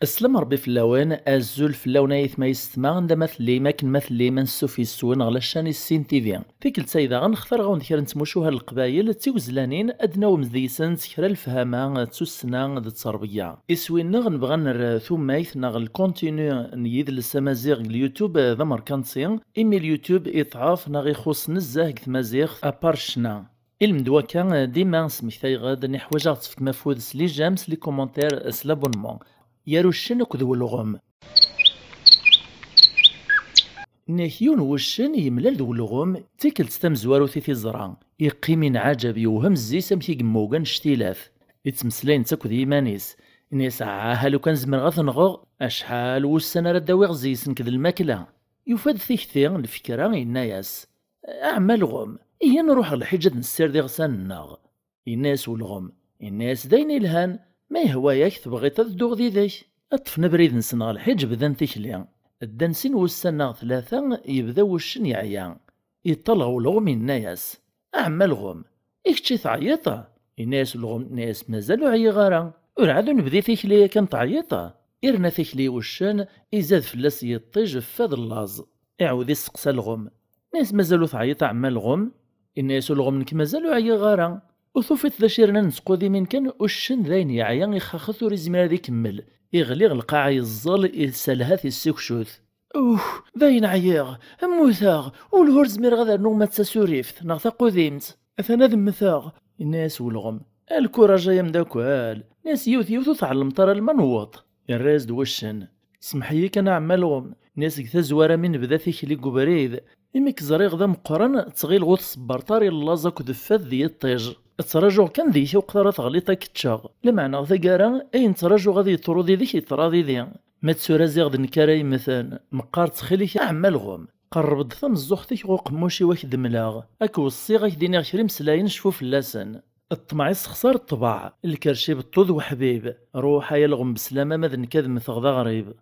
السلام ربي في اللوان الزول في اللون ايث ما يستمع عند مثلي ما كان مثلي ما نسو السوين على الشان السين تيفي فيك السيدة غنختار غنذكر نتموشوها القبايل تيوزلانين ادنا ومزديسن سكرا الفهامة تسوسنا د التربية اسوينا غنبغى نرثو مايث ناغ الكونتينيو نيد للسمازيغ اليوتيوب ذا مركانسين ايمي اليوتيوب اطعاف ناغ يخص نزاه كثمازيغ ابارشنا المدوا كان ديما سمكتاي غاد نحوج غتفك مفودس لي جامس لي كومونتير سلابونمون يروشن كذو الغم ناكيون وشن يملال ذو الغم تيكل تستمزوارو في زران يقيمين عجب يوهم الزيس امتي قموغان شتيلاف يتمسلين تاكو ذي مانيس نيس عاها لو كان زمن غاثنغو اشحال والسنة رداوي غزيسن كذ الماكلة يفاد ثيكثيغ الفكرة يناياس اعمال غم إيا نروح الحجة نسير دي غسان الناغ الناس والغم الناس داين الهان ما يهواياك تبغي تدوغ ذي ذيك اطفنا بريد نسنغ الحج بدان تيكليا الدنسين والسنة ثلاثة يبدا وشن يعيا يطلعوا الغم الناس أعمال الغم إكتشي تعيطة الناس والغم ناس مازالوا عيا غارا ورعادو نبدي تيكليا كان تعيطة إرنا تيكلي وشن إزاد فلاس يطيج فاد اللاز يعود يسقسى الغم ناس مازالوا تعيطة أعمال الغم الناس والغم نك مازالوا عيا غارا وثوفت ذا شيرنا نسقو ذي من كان وشن ذاين يعيا يخاخث وريزمير ذي كمل يغلي القاع يزال يسالها في السكشوث ذاين عياغ اموثاغ والهور زمير غادا نومة تسوريفت ناغ قديمت اثنا ذمثاغ الناس والغم الكورة جاية مداكوال ناس يوث تعلم ترى المنوط الراز دوشن سمحيي كان عمال غم ناس كثا زوارة من بدا ثيكلي قبريد إميك زريغ ذا مقرن تغيل غوث صبرطاري اللازك ودفات ذي الطيج تراجع كان ذي شو قدرة تغليطا كتشاغ لمعنى ذا أين تراجع غادي يطردي ذيك يطراضي ذي ما تسورا زيغ ذا نكاراي مثلا مقار تخليك أعمال غم قرب ثم الزوختيك غو قموشي واك دملاغ أكو الصيغة ديني غشري مسلاين شفو فلاسن الطمع يسخسر الطباع الكرشي بالطود وحبيب روحا يلغم بسلامة ماذا نكاد مثغ غريب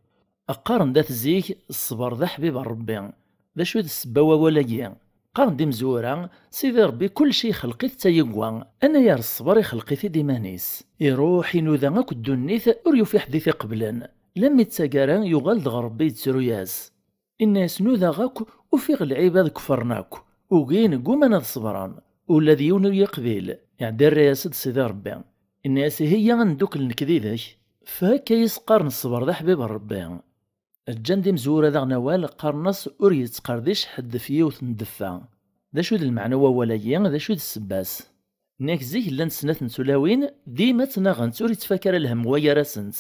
أقارن ذات زيك الصبر ذا حبيب الربي ذا شو السباوة ولا قارن دي مزورا سيدي ربي كل شي خلقيت تايقوا انا يا الصبر يخلقيت ديمانيس يروح ينوذا اكو الدنيث ور في حديث قبلا لم يتساقارا يغالد غربي يتسروياس الناس نوذا غاك وفي العباد كفرناك وقين قوم انا الصبران والذي يونو يقبل يعني الرياسد سيدي ربي الناس هي غندوك النكذيذك فهكا يسقارن الصبر ذا حبيب ربي الجندي مزورة ذا نوال قرنص أريد قرديش حد فيه وتندفع ذا شو المعنى وولايين ذا شو السباس ناك زيك لان سنة نسولاوين ديما تناغنت أريد تفكر الهم ويا راسنت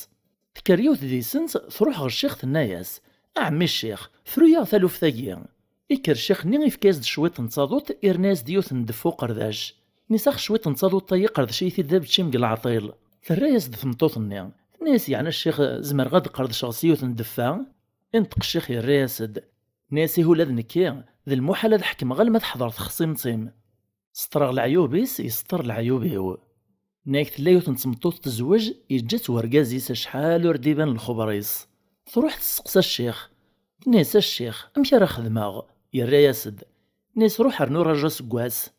تكريوث ذي سنت تروح غير الشيخ الناياس أعمي الشيخ فرويا ثالوف ثاقيا إكر الشيخ نيغي في كاز شويط نتصادوت إرناس ديوث ندفو قرداش نساخ شويط نتصادوت طي قرداش يثي ذاب تشيم العطيل ثراياس دثمطوط النيغ ناس يعني الشيخ زمر غاد قرد شخصيوث ندفع انطق الشيخ الراسد ناسي هو لذ نكيا ذا المحال هذا حكم غير ما تحضر تخصيم تيم سترغ العيوبيس يستر العيوبيو ناك تلايوث نتمطوط تزوج يجات ورقازيس شحال ورديبان الخبريس تروح تسقسى الشيخ ناس الشيخ امشي راه خدماغ يا الراسد ناس روح رنو راجا سكواس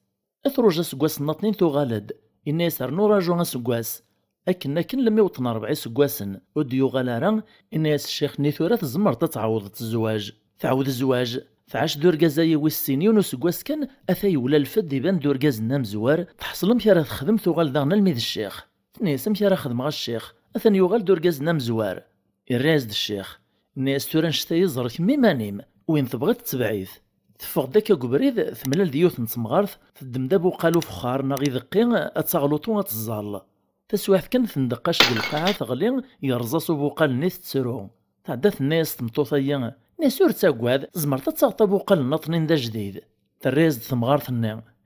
اثروجا سكواس ناطنين غالد الناس رنو راجو سكواس لكن لم يوطن 4 سكواسن وديو غالارا الناس الشيخ نيثورا تزمر تتعوض الزواج تعود الزواج فعاش دوركازاي ويسينيون وسكواس كان اثاي ولا الفد يبان دوركاز نام زوار تحصل مشي راه تخدم ثوغال داغنا الميد الشيخ تنيس مشي راه خدم غا الشيخ اثن يوغال دوركاز نام زوار الراز الشيخ الناس تورا نشتا يزرك ميمانيم وين تبغي تتبعيث تفق داك قبريد ثملال ديوث نتمغارث تدم دابو قالو فخار ناغي ذقين اتغلطو اتزال تسواف كان تندقاش ديال القاعة تغلي يرزاص بوقال نيث تسرو تعدات الناس تمطوطيا ناس ور تاكواد زمرت تغطى بوقال ناطنين ذا جديد تريز ثمغارث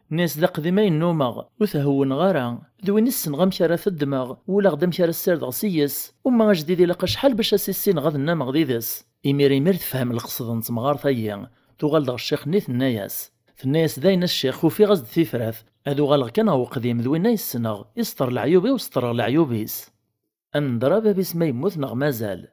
ناس ذا قديمين نوماغ وتهون غارا ذوين السن مشى راه في الدماغ ولا غدا مشى راه السرد غسيس وما جديد الا شحال باش اسيسين غاد نام غديدس يمير تفهم القصد نتمغارثيا تغال الشيخ نيث الناس في الناس داين الشيخ وفي غزد في فراث هذو غالغ كان هو قديم ذوينا يسنغ يستر العيوبي ويستر العيوبيس أندرا بابيس ما يموت نغ مازال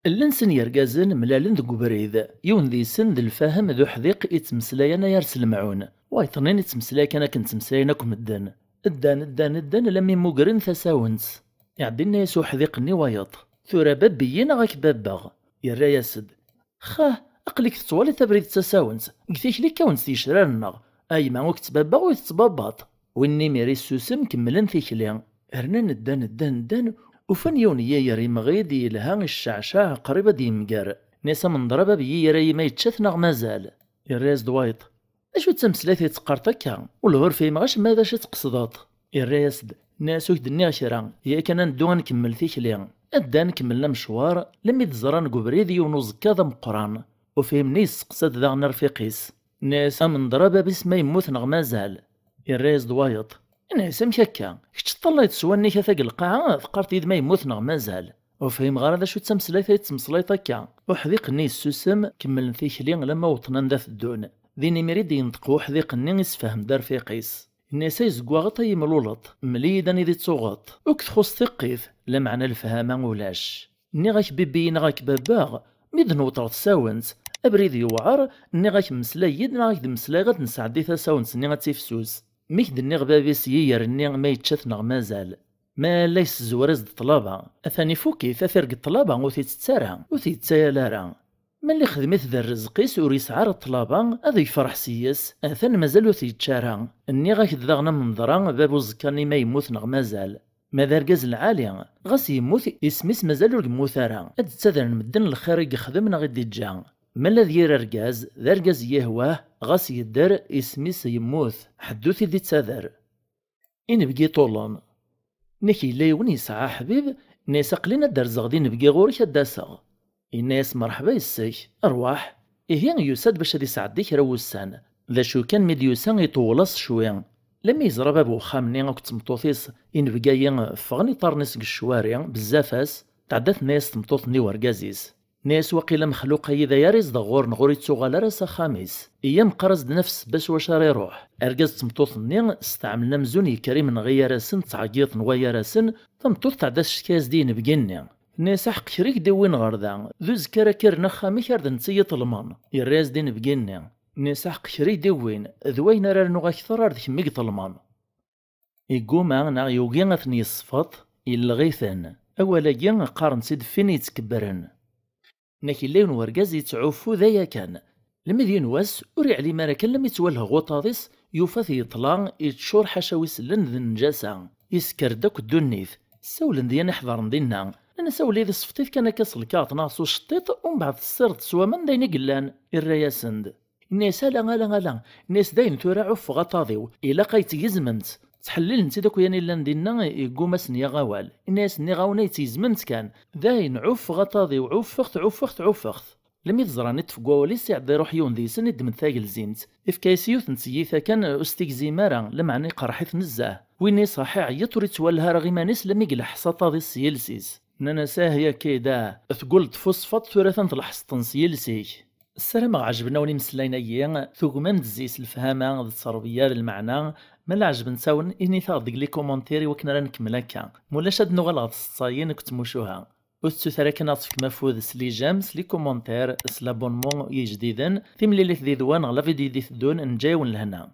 اللنسن يرقازن ملالن ذو بريد يون ذي سن ذو الفهم ذو حذيق يتمسلايانا يرس المعون واي طنين يتمسلاي كان كنتمسلايناكم الدان الدان لمي موقرن ثساونس يعدينا يسوع حذيقني ويط ثورا بابيين غاك باباغ يرا ياسد خاه أقلك تطوالي تبريد تساونس قتيش لي كونس تيشرارنا أي ما وقت بابا ويتباباط ويني ميري سوسم كملن تيكليان هرنا ندان وفن يونيا يري مغيدي لها الشعشاع قريبة دي مقار ناسا من ضربة بي يري ما يتشثنغ مازال يراز دوايط اشو تمسلاثي تقارتكا والهور في مغاش ماذا تقصدات يراسد ناسو كدني غشرا يا كان ندو نكمل تيكليان أدا نكمل مشوار لم يتزران قبريدي ونوزكا ذا مقران وفهمني يسقسد ذا نرفيقيس ناسا من ضربة بس ما يموت نغ مازال يراز دوايط ناسا مكاكا كتش طلعت سواني كثاق القاعة ثقارت إذ ما يموت نغ مازال وفهم غير هذا شو تمسلايثا يتمسلايطا كا وحذيقني السوسم كمل تيكليان لما وطنا ذا الدون ذيني مريد ينطقو حذيقني يسفهم دار في قيس الناس يزقوا غطا يملولط مليدا إذا تصوغط وكتخص ثقيف لا معنى الفهامة ولاش ني غاك بيبين غاك باباغ ميدن وطرط ساونس أبريد يوعر ني غاك مسلايد نا غاك مسلاي غاد نسعدي ثاساونس ني غاتيفسوس ميك دني غبابيس يير ني ما يتشثنا مازال ما ليس زورز طلابة أثاني فوكي ثافرق الطلابة وثيتسارها وثيتسايلارا ما اللي خدمت ذا الرزقيس وريسعار الطلابة هذا يفرح سياس أثان مازالو ثيتشارها اني غاك داغنا من ضرا بابو زكاني ما يموت نغ مازال ما ذا رقاز العالي غاس يموت اسميس مازالو رقموثارا هاد تاذر نمدن الخير يخدم نغ يدجا ما الذي يرى رقاز ذا رقاز يهواه غاس يدر اسميس يموت حدوثي دي تاذر إن بقي طولان نكي لا يوني يسعى حبيب ناس قلنا درز غادي نبقي غورك الداسا الناس مرحبا يسيك ارواح إيه يوساد باش هادي سعديك روسان ذا شو كان ميديوسان يطولص شوية لما يزرى باب وخامني غاك تمطوطيس إن بقايا فغني طارنس الشوارع بزافاس تعدات ناس تمطوطني ورقازيس ناس وقيلا مخلوقة إذا ياريز دغور نغوري تسوغالا راسا خامس إيام قرز نفس باش واش راه يروح أرقاز تمطوطني استعملنا مزوني كريم نغيا راسن تعقيط نغيا راسن تمطوط تعداس شكاز دين بقينا ناس حق شريك دوين غردا ذو زكرا كيرنا خامي كارد نتسيط المان يراز دين بقينا ناس حق شريك دوين ذوين راه نغا كثر ارد كميك طلمان يقوما نا يوغي غثني الصفات يلغيثن أولا جا قارن سيد فين يتكبرن ناكي لين ورقاز يتعوفو ذايا كان لمدين واس وري علي ماراكن لم يتوالها غوطاضيس يوفاث يطلع يتشور حشاوي سلن ذي النجاسة يسكر داك الدنيث سولن ديان حضرن دينا أنا سولي ذي صفتيث كان كاس الكاط ناصو شطيط ومن بعد السرد سوا من داين قلان الرياسند الناس لا الناس داين تورا عف غطاضيو إلا قايت يزممت تحلل انت داك يعني لان دينا يقوم سنيا غوال الناس ني غاونا يتيزمنت كان داين عف غطاضي وعفخت لم يتزراني تفقوا ولي سيعد يروح يون ذي سند من ثاقل زينت افكايسيوث نسيثا كان استيكزي مارا لمعني قرحيث نزاه ويني صاحي عيط وريتوالها رغي مانيس لم يقلح سطاضي السيلسيس نانا ساهيا كيدا تقول تفصفط ثلاثا تلحسطن سيلسيك السلام عجبنا وني مسلاينا ايا ثوما مدزيس الفهامة التصربية المعنى مالا عجب نساون إني ثاغ ديك لي كومونتيري وكنا راه نكمل هكا مولاش هاد نغلط الصاين كتموشوها وستو ثرا كنعطفك مفوذ سلي جامس لي كومونتير سلابونمون يجديدا ثيملي لي ثديدوان غلا فيديو دي ثدون نجاون لهنا